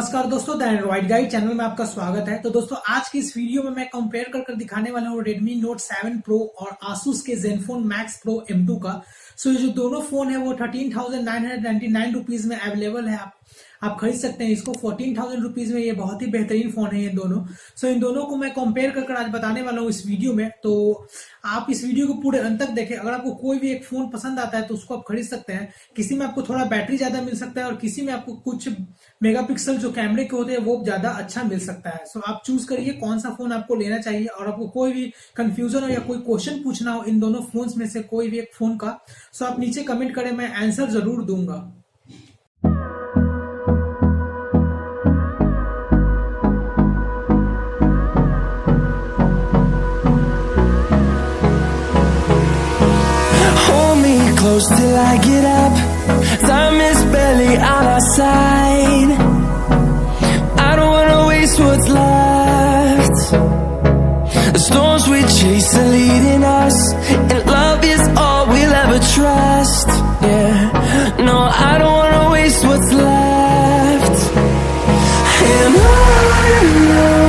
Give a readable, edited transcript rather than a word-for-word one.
नमस्कार दोस्तों, the Android guide channel में आपका स्वागत है। तो दोस्तों आज की इस वीडियो में मैं कंपेयर कर दिखाने वाला हूँ Redmi Note 7 Pro और Asus के Zenfone Max Pro M2 का। सो ये जो दोनों फोन है वो 13,999 रुपीज में अवेलेबल है। आप खरीद सकते हैं इसको 14,000 रुपीज में। ये बहुत ही बेहतरीन फोन है ये दोनों। सो इन दोनों को मैं कंपेयर कर आज बताने वाला हूँ इस वीडियो में। तो आप इस वीडियो को पूरे अंत तक देखें। अगर आपको कोई भी एक फोन पसंद आता है तो उसको आप खरीद सकते हैं। किसी में आपको थोड़ा बैटरी ज्यादा मिल सकता है और किसी में आपको कुछ मेगापिक्सल जो कैमरे के होते हैं वो ज्यादा अच्छा मिल सकता है। सो आप चूज करिए कौन सा फोन आपको लेना चाहिए। और आपको कोई भी कंफ्यूजन हो या कोई क्वेश्चन पूछना हो इन दोनों फोन्स में से कोई भी एक फोन का, सो आप नीचे कमेंट करें, मैं आंसर जरूर दूंगा। Close till I get up. Time is barely on our side. I don't wanna waste what's left. The storms we chase are leading us, and love is all we'll ever trust. Yeah, no, I don't wanna waste what's left. And on